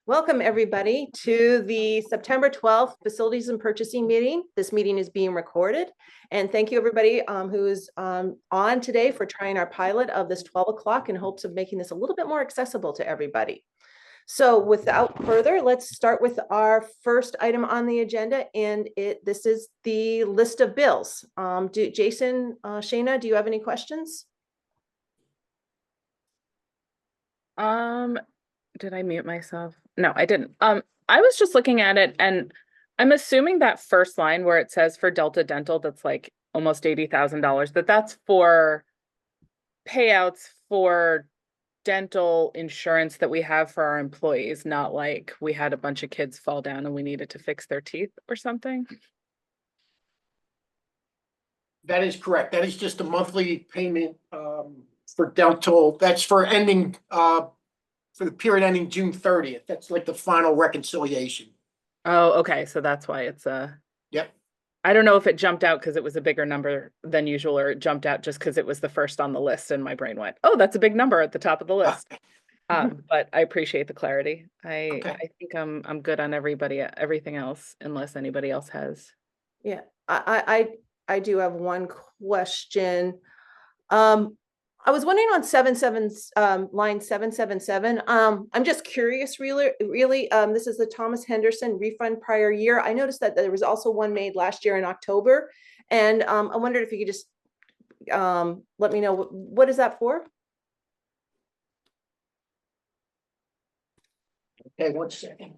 Welcome, everybody, to the September 12th Facilities and Purchasing meeting. This meeting is being recorded. And thank you, everybody who is on today for trying our pilot of this 12 o'clock in hopes of making this a little bit more accessible to everybody. So without further, let's start with our first item on the agenda. And this is the list of bills. Jason, Shayna, do you have any questions? Did I mute myself? No, I didn't. I was just looking at it and I'm assuming that first line where it says for Delta Dental, that's like almost $80,000, that's for payouts for dental insurance that we have for our employees, not like we had a bunch of kids fall down and we needed to fix their teeth or something. That is correct. That is just a monthly payment for dental. That's for ending for the period ending June 30th. That's like the final reconciliation. Oh, okay. So that's why it's Yep. I don't know if it jumped out because it was a bigger number than usual, or it jumped out just because it was the first on the list and my brain went, oh, that's a big number at the top of the list. But I appreciate the clarity. I think I'm good on everything else, unless anybody else has. Yeah, I do have one question. I was wondering on line 777. I'm just curious, really. This is the Thomas Henderson refund prior year. I noticed that there was also one made last year in October, and I wondered if you could just let me know what is that for? Okay, 1 second.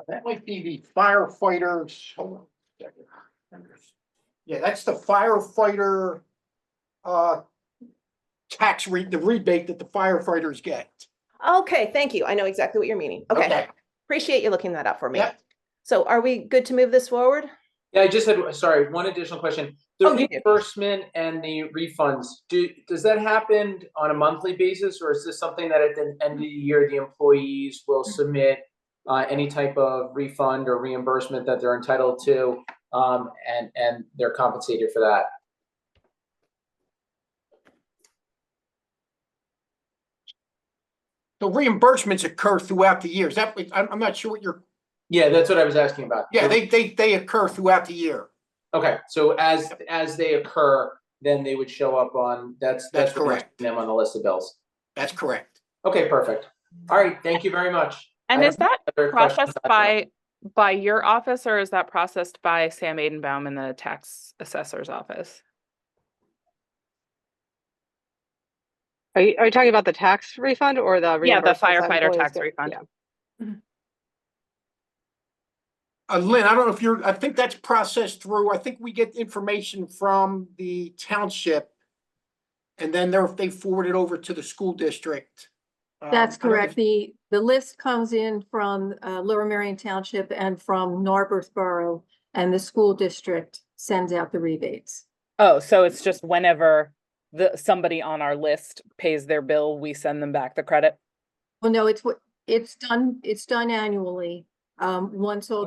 That might be the firefighters. Hold on a second. Yeah, that's the firefighter the rebate that the firefighters get. Okay, thank you. I know exactly what you're meaning. Okay. Appreciate you looking that up for me. Yep. So are we good to move this forward? Yeah, I just had, sorry, one additional question. The reimbursement and the refunds, does that happen on a monthly basis, or is this something that at the end of the year, the employees will submit any type of refund or reimbursement that they're entitled to, and they're compensated for that? The reimbursements occur throughout the years. I'm not sure what you're. Yeah, that's what I was asking about. Yeah, they occur throughout the year. Okay, so as they occur, then they would show up on that's correct. Them on the list of bills. That's correct. Okay, perfect. All right, thank you very much. And is that processed by your office, or is that processed by Sam Aidenbaum in the tax assessor's office? Are you talking about the tax refund or the the firefighter tax refund? Yeah. Lynn, I don't know if I think that's processed through, I think we get information from the township and then they forward it over to the school district. That's correct. The list comes in from Lower Merion Township and from Narberth Borough, and the school district sends out the rebates. Oh, so it's just whenever somebody on our list pays their bill, we send them back the credit? Well, no, it's done annually. Once all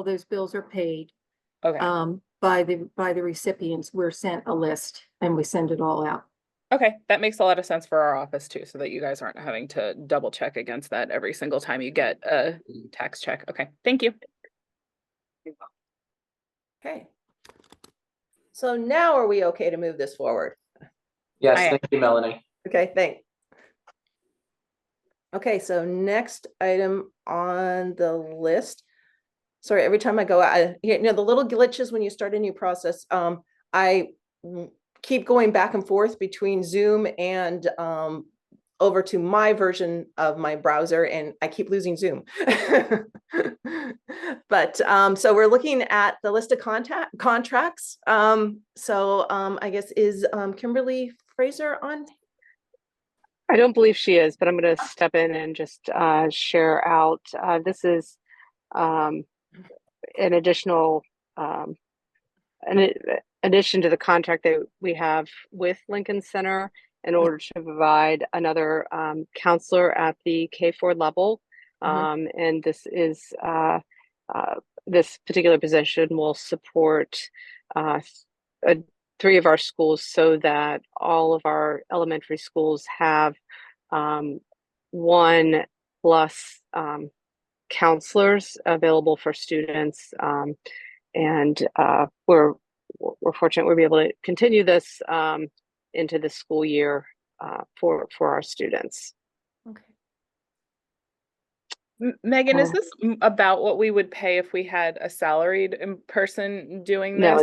those bills are paid, by the recipients, we're sent a list and we send it all out. Okay, that makes a lot of sense for our office too, so that you guys aren't having to double check against that every single time you get a tax check. Okay, thank you. Okay. So now are we okay to move this forward? Yes, thank you, Melanie. Okay, thanks. Okay, so next item on the list. Sorry, every time I go out, the little glitches when you start a new process, I keep going back and forth between Zoom and over to my version of my browser, and I keep losing Zoom. But so we're looking at the list of contracts. I guess is Kimberly Fraser on? I don't believe she is, but I'm going to step in and just share out. This is an additional, in addition to the contract that we have with Lincoln Center in order to provide another counselor at the K4 level. And this is this particular position will support 3 of our schools so that all of our elementary schools have 1+ counselors available for students. And we're fortunate we'll be able to continue this into the school year for our students. Okay. Megan, is this about what we would pay if we had a salaried person doing this? No,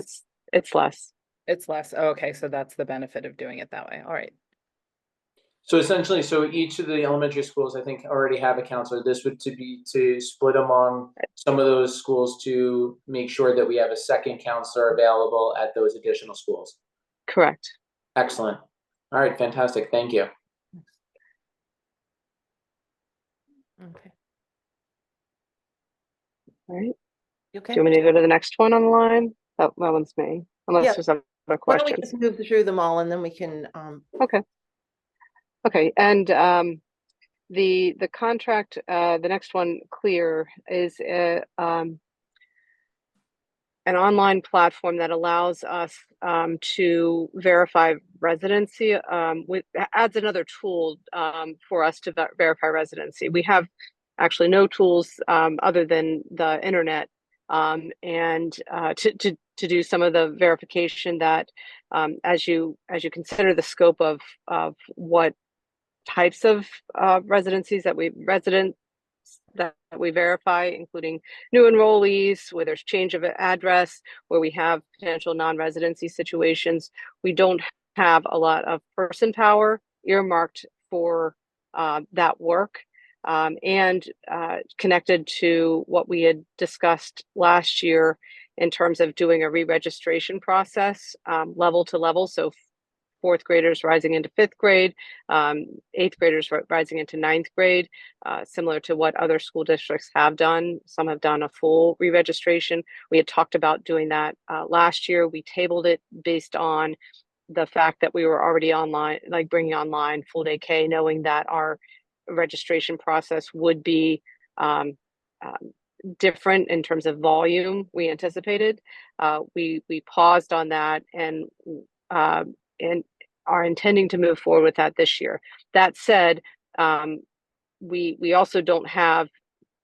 it's less. It's less. Oh, okay, so that's the benefit of doing it that way. All right. So essentially, so each of the elementary schools, I think, already have a counselor. This would be to split among some of those schools to make sure that we have a second counselor available at those additional schools. Correct. Excellent. All right, fantastic. Thank you. Okay. All right. Okay. Do you want me to go to the next one on the line? That one's me, unless there's other Why don't we questions. just move through them all, and then we can Okay, and the contract, the next one, Clear, is an online platform that allows us to verify residency. Adds another tool for us to verify residency. We have actually no tools other than the internet and to do some of the verification that as you consider the scope of what types of residents that we verify, including new enrollees, where there's change of address, where we have potential non-residency situations. We don't have a lot of person power earmarked for that work. And connected to what we had discussed last year in terms of doing a re-registration process level to level. So 4th graders rising into 5th grade, 8th graders rising into 9th grade, similar to what other school districts have done. Some have done a full re-registration. We had talked about doing that last year. We tabled it based on the fact that we were already online, like bringing online full day K, knowing that our registration process would be different in terms of volume we anticipated. We paused on that and are intending to move forward with that this year. That said, we also don't have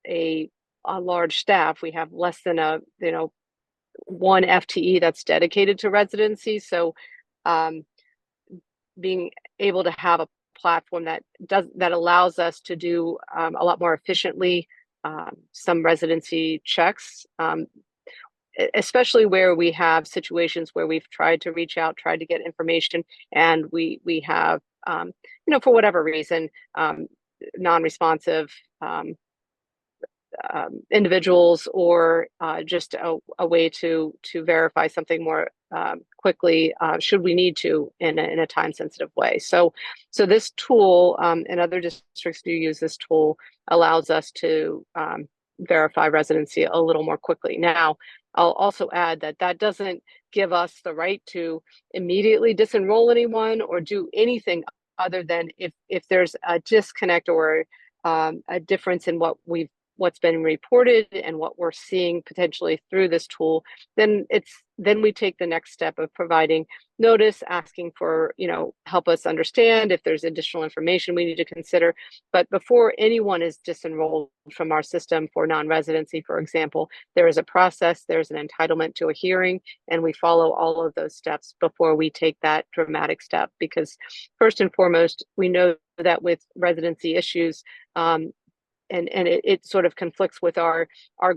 a large staff. We have less than 1 FTE that's dedicated to residency. So being able to have a platform that allows us to do a lot more efficiently some residency checks, especially where we have situations where we've tried to reach out, tried to get information, and we have, for whatever reason, non-responsive individuals, or just a way to verify something more quickly, should we need to in a time-sensitive way. So this tool, and other districts do use this tool, allows us to verify residency a little more quickly. Now, I'll also add that doesn't give us the right to immediately disenroll anyone or do anything other than if there's a disconnect or a difference in what's been reported and what we're seeing potentially through this tool, then we take the next step of providing notice, asking for, help us understand if there's additional information we need to consider. But before anyone is disenrolled from our system for non-residency, for example, there is a process, there's an entitlement to a hearing, and we follow all of those steps before we take that dramatic step. Because first and foremost, we know that with residency issues, and it sort of conflicts with our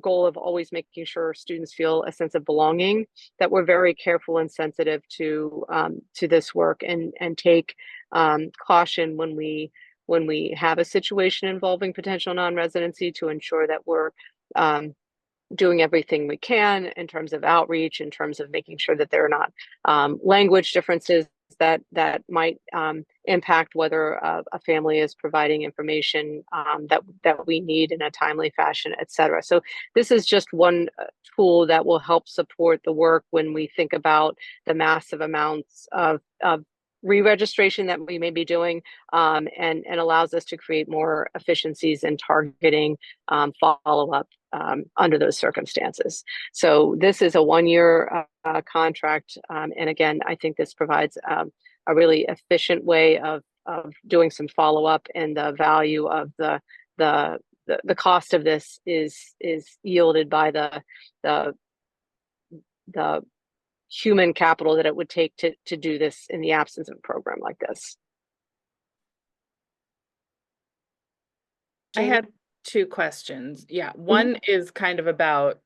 goal of always making sure students feel a sense of belonging, that we're very careful and sensitive to this work and take caution when we when we have a situation involving potential non-residency to ensure that we're doing everything we can in terms of outreach, in terms of making sure that there are not language differences that might impact whether a family is providing information that we need in a timely fashion, et cetera. So this is just one tool that will help support the work when we think about the massive amounts of re-registration that we may be doing, and allows us to create more efficiencies in targeting follow-up under those circumstances. So this is a 1-year contract. And again, I think this provides a really efficient way of doing some follow-up, and the value of the cost of this is yielded by the human capital that it would take to do this in the absence of a program like this. I had 2 questions. Yeah, one is kind of about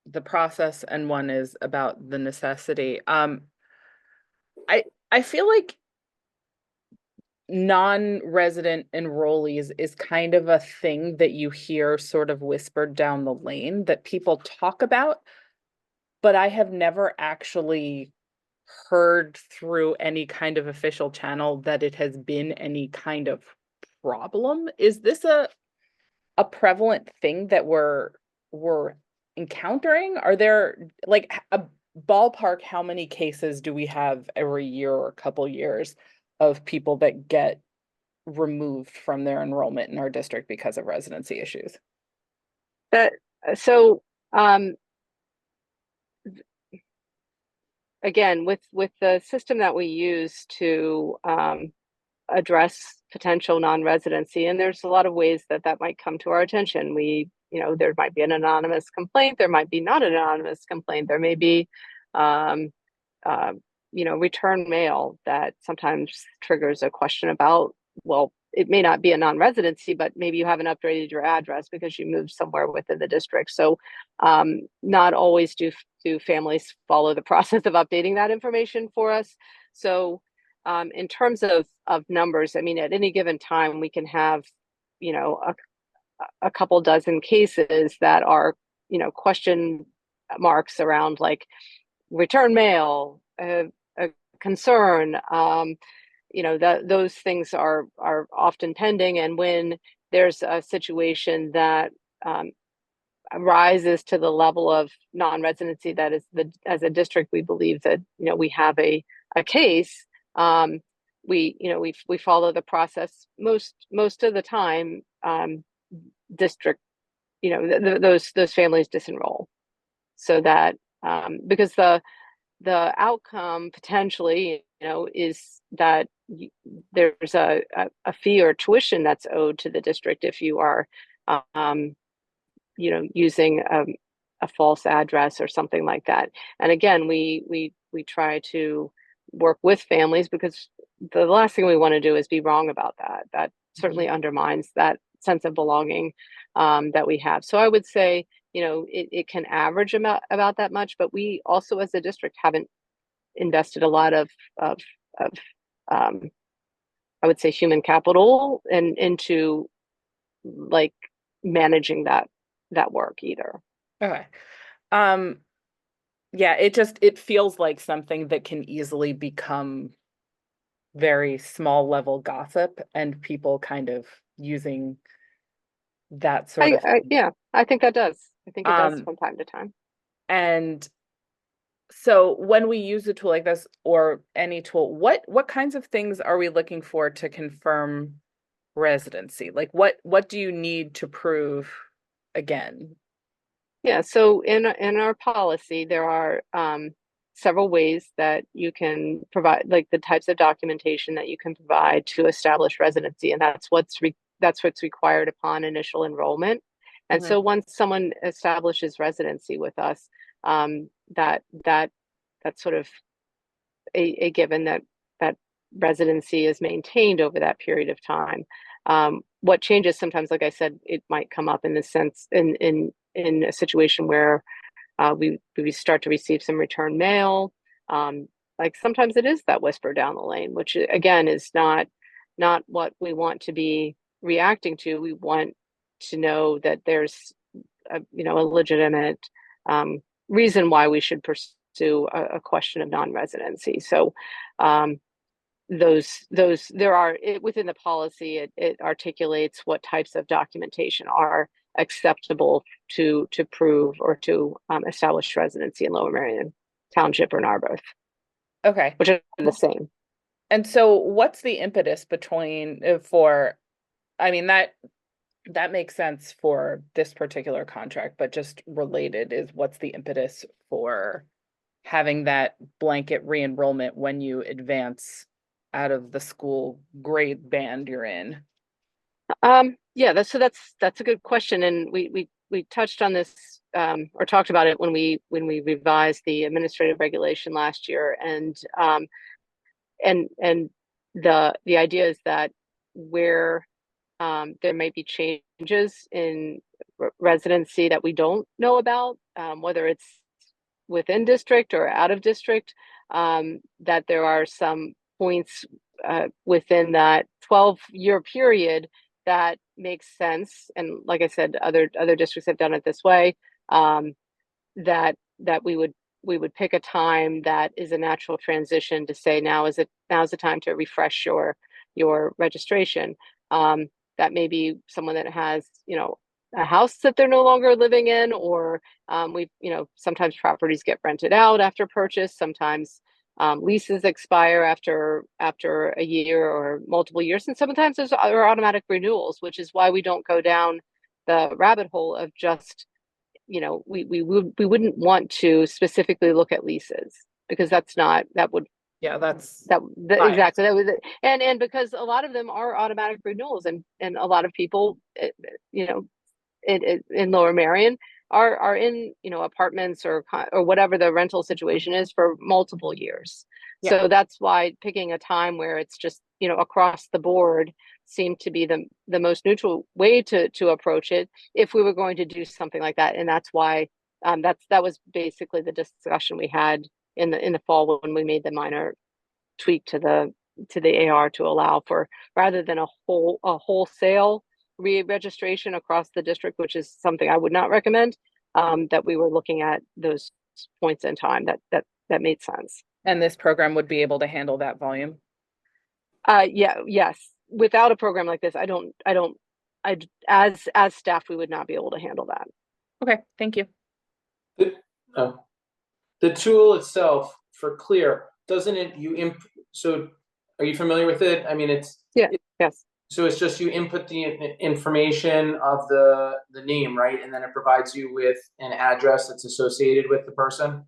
the process, and one is about the necessity. I feel like non-resident enrollees is kind of a thing that you hear sort of whispered down the lane that people talk about, but I have never actually heard through any kind of official channel that it has been any kind of problem. Is this a prevalent thing that we're encountering? Are there like a ballpark, how many cases do we have every year or a couple years of people that get removed from their enrollment in our district because of residency issues? Again, with the system that we use to address potential non-residency, and there's a lot of ways that might come to our attention. There might be an anonymous complaint, there might be not an anonymous complaint, there may be return mail that sometimes triggers a question about, well, it may not be a non-residency, but maybe you haven't updated your address because you moved somewhere within the district. So not always do families follow the process of updating that information for us. So in terms of numbers, I mean, at any given time, we can have, a couple dozen cases that are, question marks around like return mail, a concern, those things are often pending. And when there's a situation that rises to the level of non-residency, that is as a district, we believe that, we have a case, we follow the process most of the time. District, those families disenroll, so that because the outcome potentially, is that there's a fee or tuition that's owed to the district if you are, using a false address or something like that. And again, we try to work with families, because the last thing we want to do is be wrong about that. That certainly undermines that sense of belonging that we have. So I would say, it can average about that much, but we also as a district haven't invested a lot of I would say human capital into like managing that work either. Okay. Yeah, it feels like something that can easily become very small level gossip, and people kind of using that sort of yeah, I think that does. I think it does from time to time. And so when we use a tool like this, or any tool, what kinds of things are we looking for to confirm residency? Like what do you need to prove again? Yeah, so in our policy, there are several ways that you can provide, like the types of documentation that you can provide to establish residency, and that's what's required upon initial enrollment. And so once someone establishes residency with us, that's sort of a given that residency is maintained over that period of time. What changes sometimes, like I said, it might come up in the sense in a situation where we start to receive some return mail. Like sometimes it is that whisper down the lane, which again is not not what we want to be reacting to. We want to know that there's a legitimate reason why we should pursue a question of non-residency. So there are within the policy, it articulates what types of documentation are acceptable to prove or to establish residency in Lower Merion Township or Narberth. Okay. Which are the same. And so what's the impetus between I mean, that makes sense for this particular contract, but just related is what's the impetus for having that blanket re-enrollment when you advance out of the school grade band you're in? Yeah, that's a good question. And we touched on this or talked about it when we revised the administrative regulation last year. And the idea is that where there may be changes in residency that we don't know about, whether it's within district or out of district, that there are some points within that 12-year period that makes sense. And like I said, other districts have done it this way, that we would pick a time that is a natural transition to say now's the time to refresh your registration. That may be someone that has, a house that they're no longer living in, or sometimes properties get rented out after purchase. Sometimes leases expire after a year or multiple years, and sometimes there's other automatic renewals, which is why we don't go down the rabbit hole of just, we wouldn't want to specifically look at leases, because exactly that was it. And because a lot of them are automatic renewals, and a lot of people in Lower Merion are in apartments or whatever the rental situation is for multiple years. Yeah. So that's why picking a time where it's just across the board seemed to be the most neutral way to approach it if we were going to do something like that. And that's why that was basically the discussion we had in the fall when we made the minor tweak to the AR to allow for, rather than a wholesale re-registration across the district, which is something I would not recommend, that we were looking at those points in time that made sense. And this program would be able to handle that volume? Yes. Without a program like this, as staff, we would not be able to handle that. Okay, thank you. The tool itself, for CLEAR, doesn't it, so are you familiar with it? I mean, yes. So it's just you input the information of the name, right? And then it provides you with an address that's associated with the person?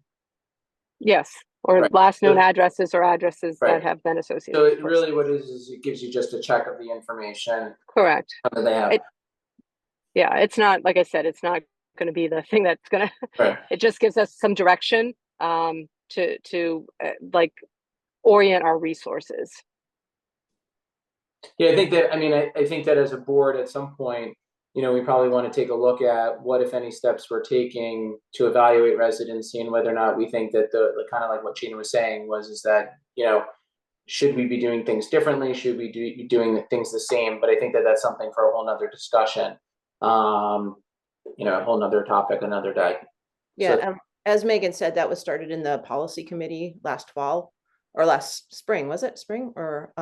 Yes, or right. Last known addresses or addresses that have been associated. So it really, what it is it gives you just a check of the information. Correct. That they have. It's not, like I said, it's not going to be the thing that's going to, right. It just gives us some direction to orient our resources. Yeah, I think that as a board at some point, we probably want to take a look at what, if any, steps we're taking to evaluate residency, and whether or not we think that the kind of like what Gina was saying is that, should we be doing things differently? Should we be doing things the same? But I think that that's something for a whole nother discussion, a whole nother topic, another day. Yeah. So, as Megan said, that was started in the policy committee last fall or last spring. Was it spring or?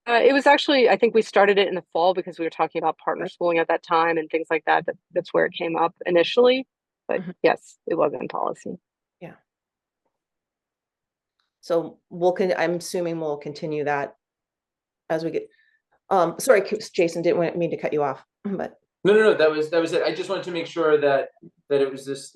It was actually, I think we started it in the fall because we were talking about partner schooling at that time and things like that. That's where it came up initially. But yes, it was in policy. Yeah. So I'm assuming we'll continue that as we get. Sorry, Jason, didn't mean to cut you off, but. No, that was it. I just wanted to make sure that it was this.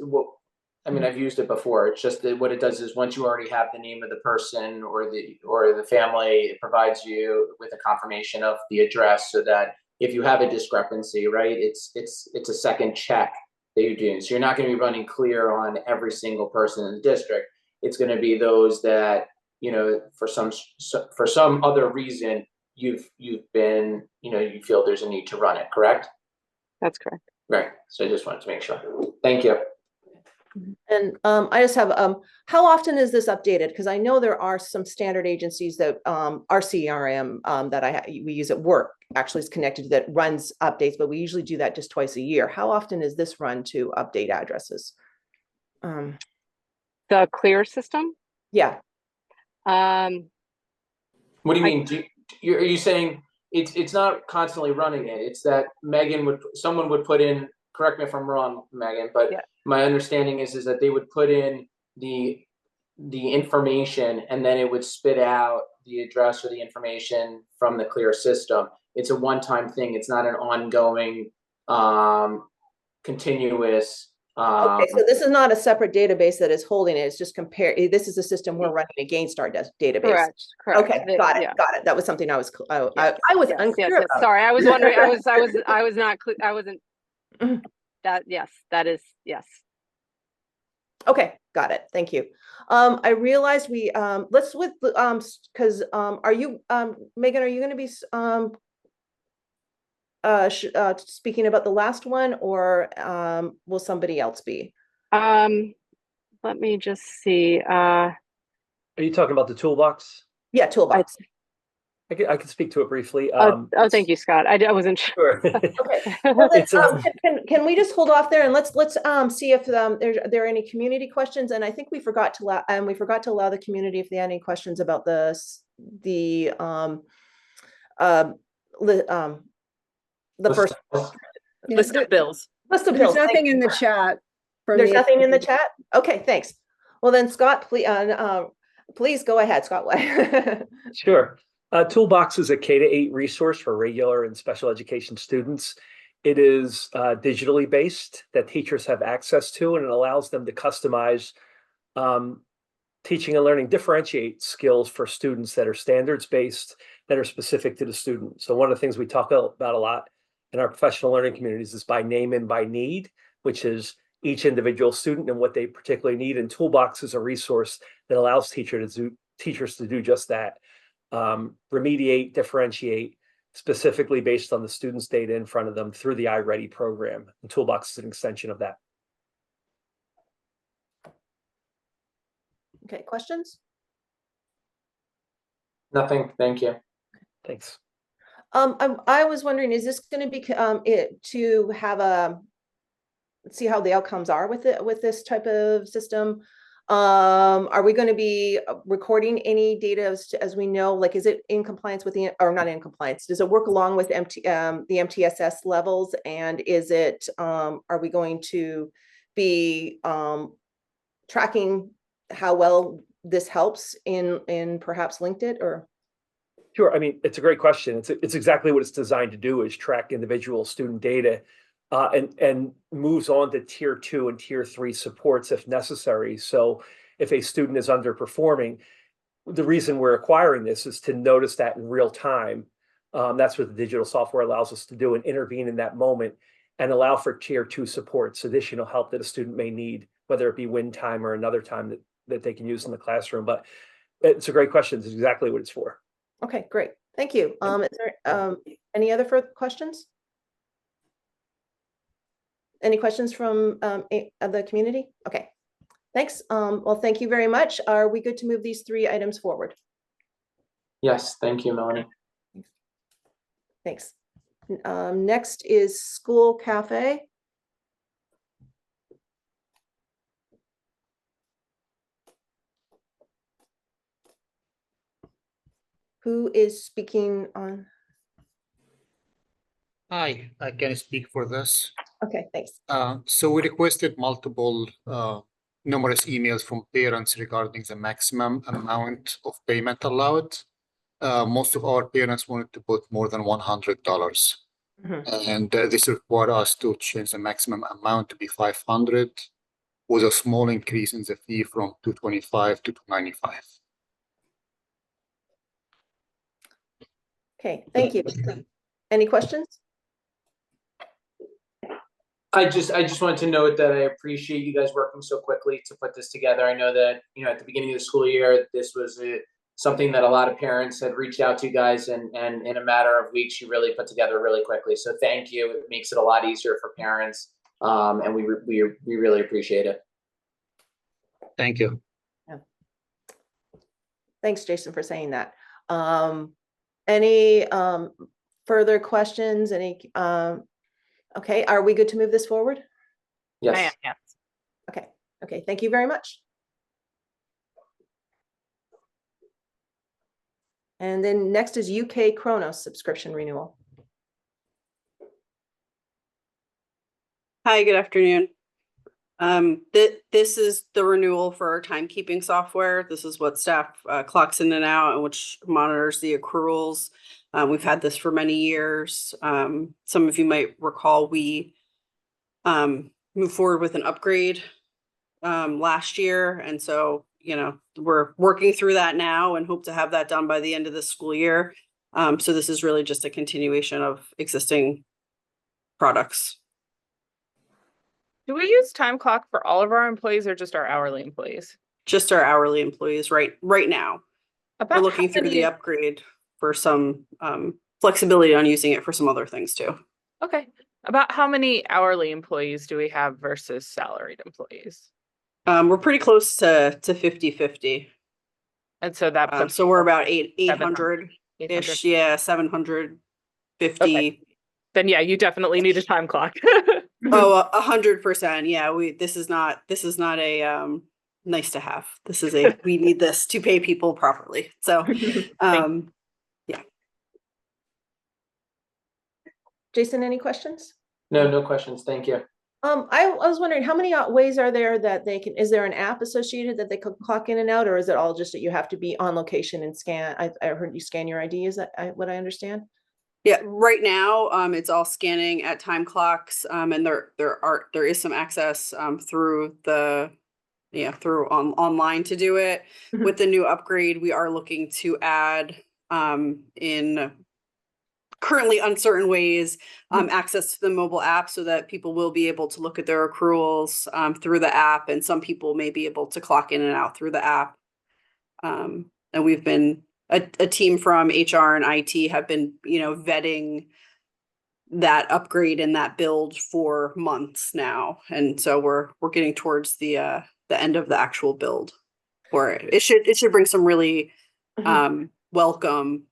I've used it before. It's just that what it does is once you already have the name of the person or the family, it provides you with a confirmation of the address, so that if you have a discrepancy, right, it's a second check that you do. So you're not going to be running CLEAR on every single person in the district. It's going to be those that for some other reason you've been you feel there's a need to run it. Correct? That's correct. Right. So I just wanted to make sure. Thank you. And I just have, how often is this updated? Because I know there are some standard agencies that our CRM that we use at work actually is connected to that runs updates, but we usually do that just twice a year. How often is this run to update addresses? The clear system? Yeah. What do you mean? Are you saying it's not constantly running it? It's that someone would put in, correct me if I'm wrong, Megan, but Yeah. my understanding is that they would put in the information and then it would spit out the address or the information from the clear system. It's a one-time thing. It's not an ongoing, continuous. Okay, so this is not a separate database that is holding it. It's just this is a system we're running against our database. Correct. Okay, got it. Yeah. Got it. That was something I was Yes, I was yes, unclear yes. about. Sorry, I was wondering. I was not. I wasn't. That yes, that is yes. Okay, got it. Thank you. I realized we let's with because are you Megan, are you going to be speaking about the last one, or will somebody else be? Let me just see. Are you talking about the toolbox? Yeah, toolbox. I can speak to it briefly. Thank you, Scott. I wasn't sure. Sure. Okay. Well, can we just hold off there and let's see if there are any community questions? And I think we forgot to allow the community if they had any questions about the first List of bills. list of There's bills. nothing in the chat. There's nothing in the chat? Okay, thanks. Well then, Scott, please go ahead, Scott. Sure. Toolbox is a K-8 resource for regular and special education students. It is digitally based that teachers have access to, and it allows them to customize teaching and learning, differentiate skills for students that are standards based, that are specific to the student. So one of the things we talk about a lot in our professional learning communities is by name and by need, which is each individual student and what they particularly need. And Toolbox is a resource that allows teachers to do just that. Remediate, differentiate, specifically based on the student's data in front of them through the iReady program. The Toolbox is an extension of that. Okay, questions? Nothing. Thank you. Thanks. I was wondering, is this going to be to have see how the outcomes are with this type of system? Are we going to be recording any data as we know, like, is it in compliance with or not in compliance? Does it work along with the MTSS levels? And is it, are we going to be tracking how well this helps in perhaps linked it or? Sure. I mean, it's a great question. It's exactly what it's designed to do, is track individual student data and moves on to tier 2 and tier 3 supports if necessary. So if a student is underperforming, the reason we're acquiring this is to notice that in real time. That's what the digital software allows us to do, and intervene in that moment and allow for tier 2 supports, additional help that a student may need, whether it be win time or another time that they can use in the classroom. But it's a great question. It's exactly what it's for. Okay, great. Thank you. Is there any other further questions? Any questions from the community? Okay, thanks. Well, thank you very much. Are we good to move these 3 items forward? Yes, thank you, Melanie. Thanks. Next is school cafe. Who is speaking on? Hi, I can speak for this. Okay, thanks. So we requested multiple, numerous emails from parents regarding the maximum amount of payment allowed. Most of our parents wanted to put more than $100. And this required us to change the maximum amount to be 500 with a small increase in the fee from 225 to 295. Okay, thank you. Any questions? I just wanted to note that I appreciate you guys working so quickly to put this together. I know that, at the beginning of the school year, this was something that a lot of parents had reached out to you guys, and in a matter of weeks, you really put together really quickly. So thank you. It makes it a lot easier for parents, and we really appreciate it. Thank you. Thanks, Jason, for saying that. Any further questions? Okay, are we good to move this forward? Yes. Yeah. Okay, thank you very much. And then next is UK Chronos subscription renewal. Hi, good afternoon. This is the renewal for our timekeeping software. This is what staff clocks in and out and which monitors the accruals. We've had this for many years. Some of you might recall we moved forward with an upgrade last year. And so, we're working through that now and hope to have that done by the end of this school year. So this is really just a continuation of existing products. Do we use time clock for all of our employees or just our hourly employees? Just our hourly employees right now. We're looking through the upgrade for some flexibility on using it for some other things too. Okay. About how many hourly employees do we have versus salaried employees? We're pretty close to 50-50. And so that so we're about 800-ish. Yeah, 750. Okay. Then yeah, you definitely need a time clock. Oh, 100%. Yeah, this is not a nice to have. This is we need this to pay people properly. So yeah. Jason, any questions? No questions. Thank you. I was wondering how many ways are there that they can, is there an app associated that they could clock in and out, or is it all just that you have to be on location and scan? I heard you scan your ID. Is that what I understand? Yeah, right now it's all scanning at time clocks, and there is some access through online to do it. Mm-hmm. With the new upgrade, we are looking to add in currently uncertain ways access to the mobile app so that people will be able to look at their accruals through the app, and some people may be able to clock in and out through the app. And we've been a team from HR and IT have been, vetting that upgrade and that build for months now. And so we're getting towards the end of the actual build for it. It should bring some really welcome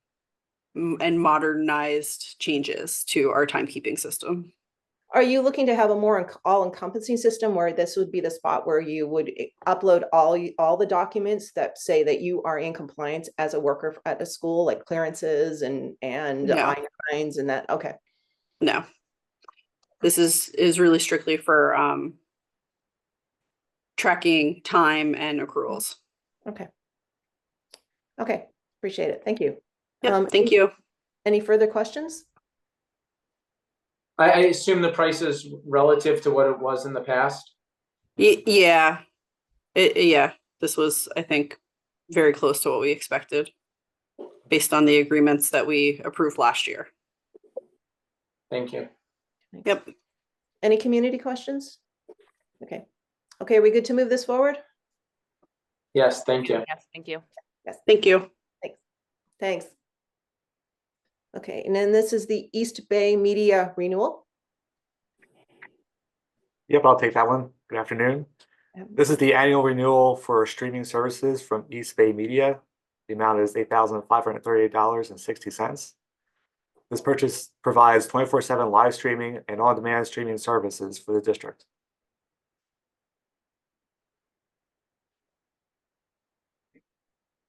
and modernized changes to our timekeeping system. Are you looking to have a more all-encompassing system where this would be the spot where you would upload all the documents that say that you are in compliance as a worker at a school, like clearances and I-9s and that? Okay. No, this is really strictly for tracking time and accruals. Okay. Appreciate it. Thank you. Yep, thank you. Any further questions? I assume the price is relative to what it was in the past. Yeah, this was, I think, very close to what we expected based on the agreements that we approved last year. Thank you. Yep. Any community questions? Okay, are we good to move this forward? Yes, thank you. Yes, thank you. Yes. Thank you. Thanks. Okay, and then this is the East Bay Media renewal. Yep, I'll take that one. Good afternoon. This is the annual renewal for streaming services from East Bay Media. The amount is $8,538.60. This purchase provides 24/7 live streaming and on-demand streaming services for the district.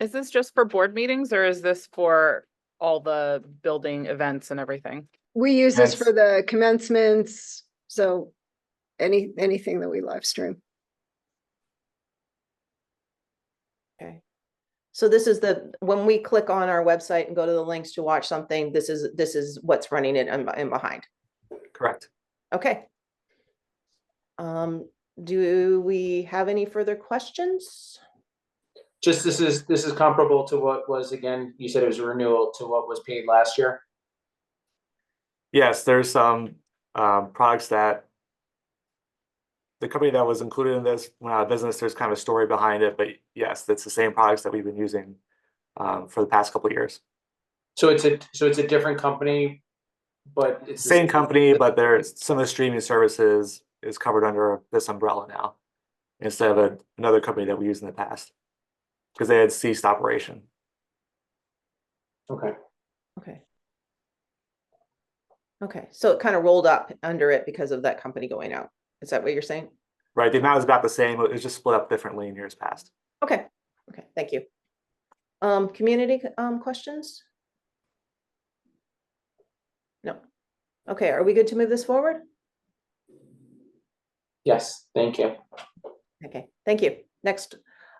Is this just for board meetings or is this for all the building events and everything? We use this Yes. for the commencements, so anything that we live stream. Okay. So this is when we click on our website and go to the links to watch something, this is what's running it in behind. Correct. Okay. Do we have any further questions? Just this is comparable to what was, again, you said it was a renewal to what was paid last year. Yes, there's some products that the company that was included in this went out of business. There's kind of a story behind it, but yes, that's the same products that we've been using for the past couple of years. So it's a different company, but it's Same company, but there's some of the streaming services is covered under this umbrella now. instead of another company that we used in the past because they had ceased operation. Okay. Okay. Okay, so it kind of rolled up under it because of that company going out. Is that what you're saying? Right, the amount is about the same. It was just split up differently in years past. Okay, okay, thank you. Community questions? No. Okay, are we good to move this forward? Yes, thank you. Okay, thank you. Next,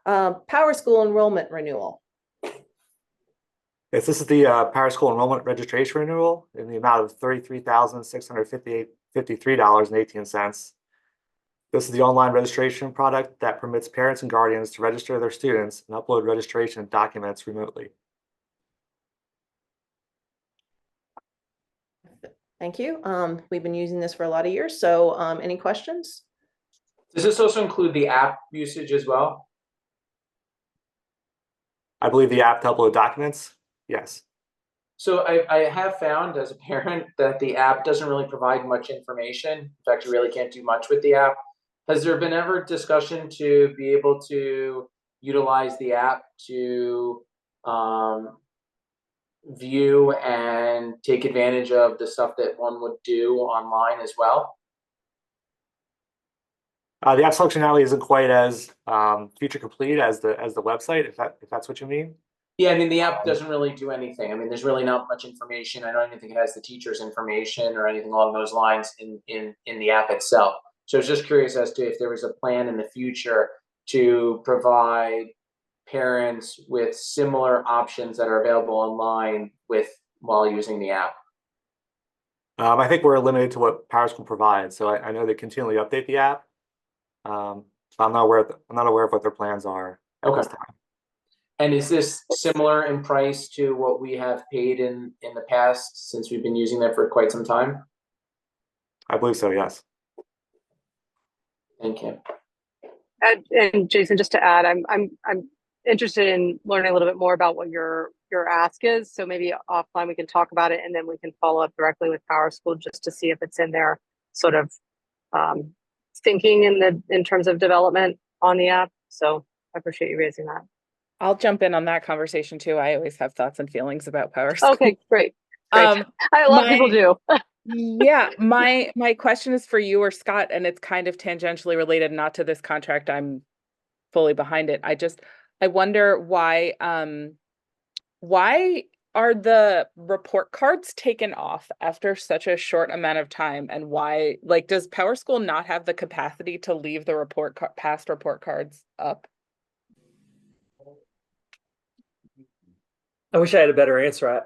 Power School enrollment renewal. Yes, this is the Power School enrollment registration renewal in the amount of $33,653.18. This is the online registration product that permits parents and guardians to register their students and upload registration documents remotely. Thank you. We've been using this for a lot of years, so any questions? Does this also include the app usage as well? I believe the app to upload documents, yes. So I have found as a parent that the app doesn't really provide much information. In fact, you really can't do much with the app. Has there been ever discussion to be able to utilize the app to view and take advantage of the stuff that one would do online as well? The app functionality isn't quite as feature complete as the website, if that's what you mean. Yeah, I mean, the app doesn't really do anything. I mean, there's really not much information. I don't even think it has the teacher's information or anything along those lines in the app itself. So I was just curious as to if there was a plan in the future to provide parents with similar options that are available online while using the app. I think we're limited to what PowerSchool provides. So I know they continually update the app. So I'm not aware of what their plans are at this time. And is this similar in price to what we have paid in the past since we've been using that for quite some time? I believe so, yes. Thank you. And Jason, just to add, I'm interested in learning a little bit more about what your ask is. So maybe offline we can talk about it, and then we can follow up directly with PowerSchool just to see if it's in their sort of thinking in terms of development on the app. So I appreciate you raising that. I'll jump in on that conversation too. I always have thoughts and feelings about PowerSchool. Okay, great. I love people do. Yeah, my question is for you or Scott, and it's kind of tangentially related, not to this contract. I'm fully behind it. I wonder why are the report cards taken off after such a short amount of time, and why, like, does PowerSchool not have the capacity to leave the past report cards up? I wish I had a better answer.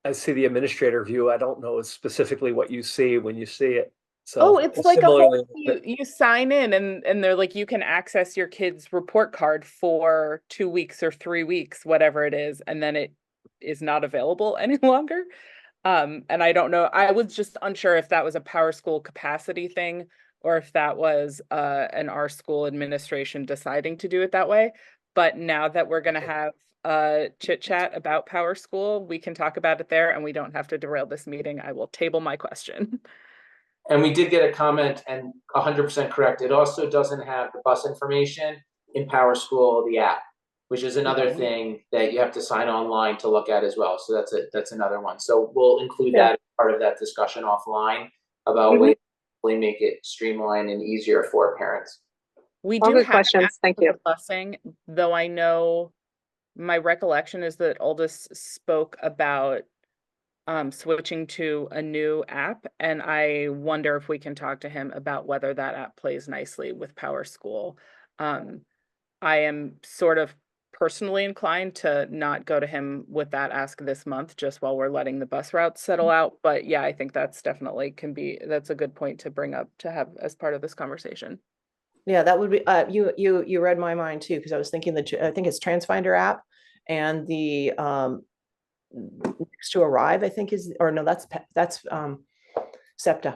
I see the administrator view. I don't know specifically what you see when you see it. So it's like you sign in and they're like, you can access your kid's report card for 2 weeks or 3 weeks, whatever it is, and then it is not available any longer. And I don't know. I was just unsure if that was a PowerSchool capacity thing or if that was an our school administration deciding to do it that way. But now that we're going to have a chit chat about PowerSchool, we can talk about it there, and we don't have to derail this meeting. I will table my question. And we did get a comment, and 100% correct. It also doesn't have the bus information in PowerSchool, the app, which is another thing that you have to sign online to look at as well. So that's another one. So we'll include that as part of that discussion offline about ways to make it streamlined and easier for parents. We do have questions. Thank you. Busing, though I know my recollection is that Aldous spoke about switching to a new app, and I wonder if we can talk to him about whether that app plays nicely with PowerSchool. I am sort of personally inclined to not go to him with that ask this month, just while we're letting the bus routes settle out. But yeah, I think that's definitely that's a good point to bring up to have as part of this conversation. Yeah, that would be you read my mind too, because I was thinking that I think it's Transfinder app and the next to arrive, I think is, or no, that's SEPTA.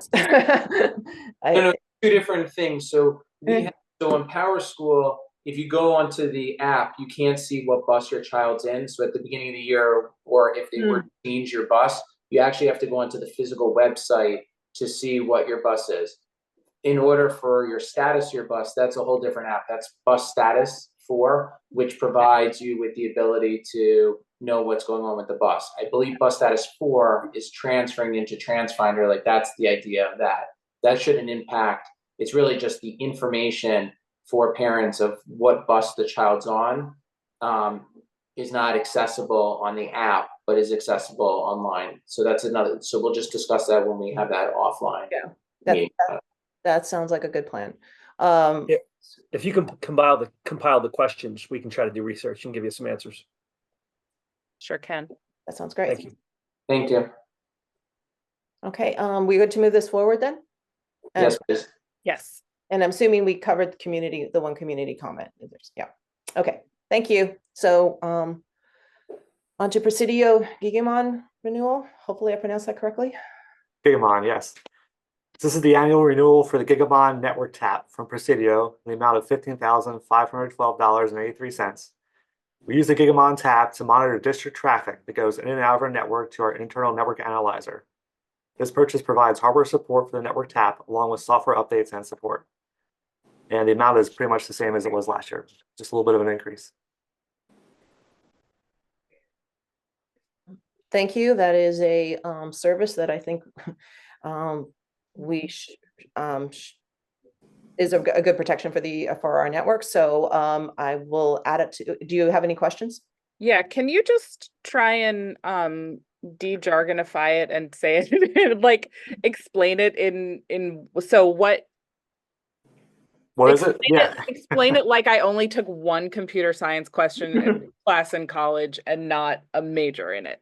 No, two different things. So so in PowerSchool, if you go onto the app, you can't see what bus your child's in. So at the beginning of the year, or if they were to change your bus, you actually have to go onto the physical website to see what your bus is. in order for your status, your bus, that's a whole different app. That's Bus Status 4, which provides you with the ability to know what's going on with the bus. I believe Bus Status 4 is transferring into TransFinder. Like that's the idea of that. That shouldn't impact. It's really just the information for parents of what bus the child's on is not accessible on the app, but is accessible online. So that's another. So we'll just discuss that when we have that offline. Yeah, that sounds like a good plan. If you can compile the questions, we can try to do research and give you some answers. Sure can. That sounds great. Thank you. Thank you. Okay, we good to move this forward then? Yes, please. Yes. And I'm assuming we covered the one community comment. Yeah. Okay, thank you. So on to Presidio Gigamon renewal. Hopefully I pronounced that correctly. Gigamon, yes. This is the annual renewal for the Gigabon network tap from Presidio in the amount of $15,512.83. We use the Gigabon tap to monitor district traffic that goes in and out of our network to our internal network analyzer. This purchase provides hardware support for the network tap along with software updates and support. And the amount is pretty much the same as it was last year, just a little bit of an increase. Thank you. That is a service that I think is a good protection for our network. So I will add it to. Do you have any questions? Yeah, can you just try and de-jargonify it and say it like explain it in so what is it? Yeah. Explain it like I only took one computer science question in class in college and not a major in it.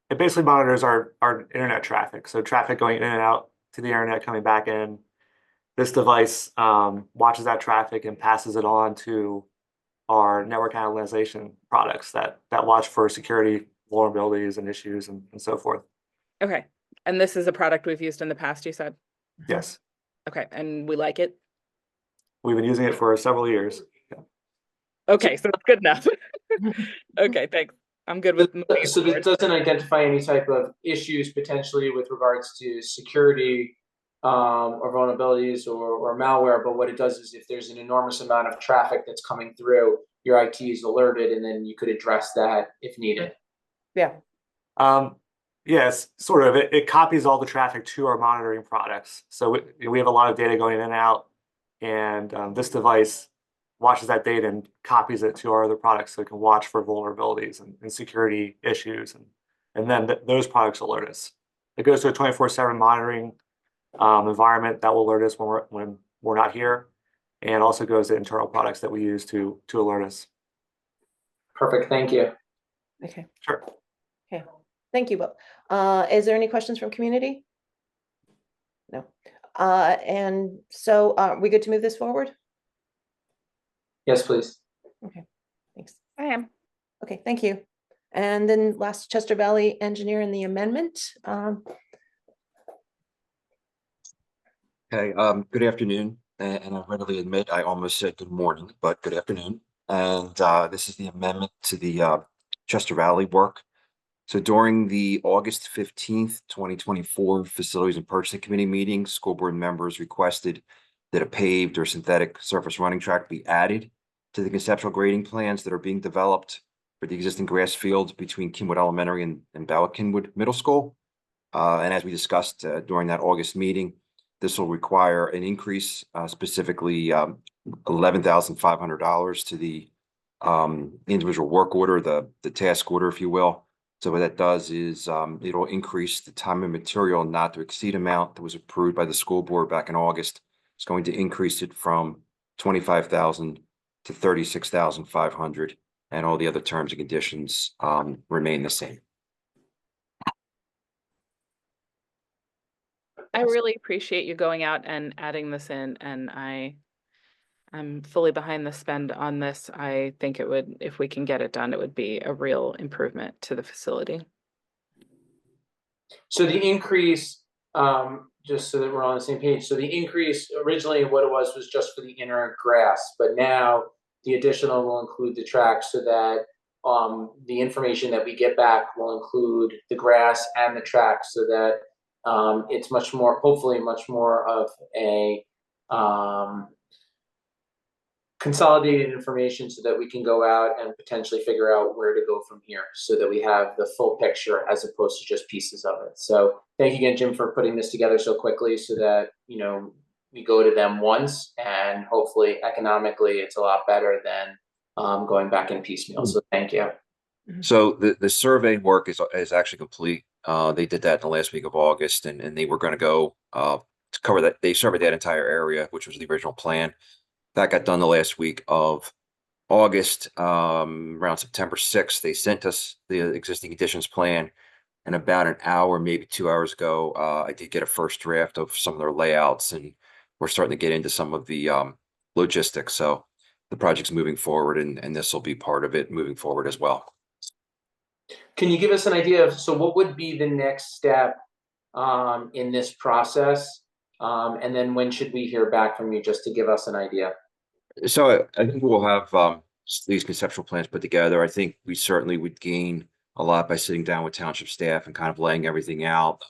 It basically monitors our internet traffic. So traffic going in and out to the internet, coming back in. This device watches that traffic and passes it on to our network analyzation products that watch for security vulnerabilities and issues and so forth. Okay. And this is a product we've used in the past, you said? Yes. Okay. And we like it? We've been using it for several years. Yeah. Okay. So it's good enough. Okay. Thanks. I'm good with. So this doesn't identify any type of issues potentially with regards to security or vulnerabilities or malware, but what it does is if there's an enormous amount of traffic that's coming through, your IT is alerted and then you could address that if needed. Yeah. Yes, sort of. It copies all the traffic to our monitoring products. So we have a lot of data going in and out, and this device watches that data and copies it to our other products so it can watch for vulnerabilities and security issues. And then those products alert us. It goes to a 24/7 monitoring environment that will alert us when we're not here, and also goes to internal products that we use to alert us. Perfect. Thank you. Okay. Sure. Okay. Thank you both. Is there any questions from community? No. And so are we good to move this forward? Yes, please. Okay. Thanks. I am. Okay. Thank you. And then last, Chester Valley Engineer in the amendment. Okay, good afternoon, and I readily admit I almost said good morning, but good afternoon. And this is the amendment to the Chester Valley work. So during the August 15th, 2024 Facilities and Purchasing Committee meeting, school board members requested that a paved or synthetic surface running track be added to the conceptual grading plans that are being developed for the existing grass field between Kinwood Elementary and Bala Kinwood Middle School. And as we discussed during that August meeting, this will require an increase, specifically $11,500 to the individual work order, the task order, if you will. So what that does is it'll increase the time and material not to exceed amount that was approved by the school board back in August. It's going to increase it from $25,000 to $36,500, and all the other terms and conditions remain the same. I really appreciate you going out and adding this in, and I'm fully behind the spend on this. I think it would, if we can get it done, it would be a real improvement to the facility. So the increase, just so that we're on the same page, so the increase originally what it was just for the inner grass, but now the additional will include the track so that the information that we get back will include the grass and the track so that it's much more, hopefully much more of a consolidated information so that we can go out and potentially figure out where to go from here so that we have the full picture as opposed to just pieces of it. So thank you again, Jim, for putting this together so quickly so that, you know, we go to them once and hopefully economically it's a lot better than going back in piecemeal. So thank you. So the survey work is actually complete. They did that in the last week of August, and they were going to go to cover that. They surveyed that entire area, which was the original plan. That got done the last week of August. Around September 6th, they sent us the existing conditions plan. And about an hour, maybe 2 hours ago, I did get a first draft of some of their layouts, and we're starting to get into some of the logistics. So the project's moving forward, and this will be part of it moving forward as well. Can you give us an idea of, so what would be the next step in this process? And then when should we hear back from you, just to give us an idea? So I think we'll have these conceptual plans put together. I think we certainly would gain a lot by sitting down with township staff and kind of laying everything out.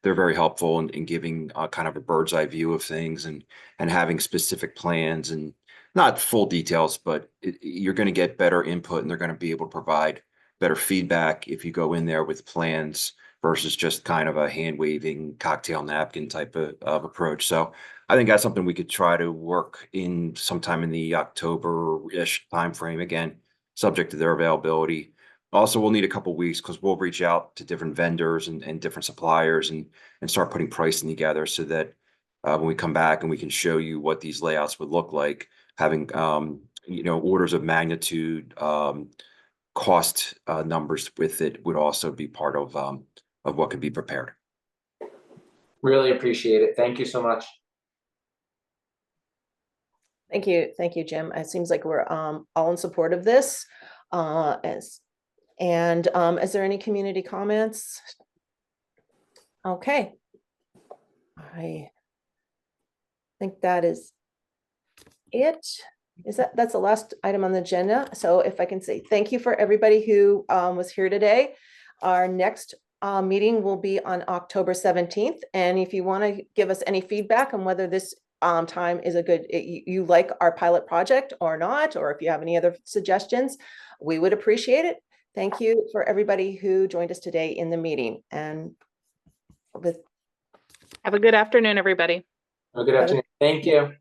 They're very helpful in giving kind of a bird's eye view of things and having specific plans, and not full details, but you're going to get better input, and they're going to be able to provide better feedback if you go in there with plans versus just kind of a hand waving cocktail napkin type of approach. So I think that's something we could try to work in sometime in the October-ish timeframe, again, subject to their availability. Also, we'll need a couple weeks because we'll reach out to different vendors and different suppliers and start putting pricing together so that when we come back and we can show you what these layouts would look like, having you know, orders of magnitude cost numbers with it would also be part of what could be prepared. Really appreciate it. Thank you so much. Thank you, Jim. It seems like we're all in support of this. Is there any community comments? Okay. I think that is it. That's the last item on the agenda. So if I can say thank you for everybody who was here today. Our next meeting will be on October 17th. And if you want to give us any feedback on whether this time is a good, you like our pilot project or not, or if you have any other suggestions, we would appreciate it. Thank you for everybody who joined us today in the meeting. And have a good afternoon, everybody. Have a good afternoon. Thank you.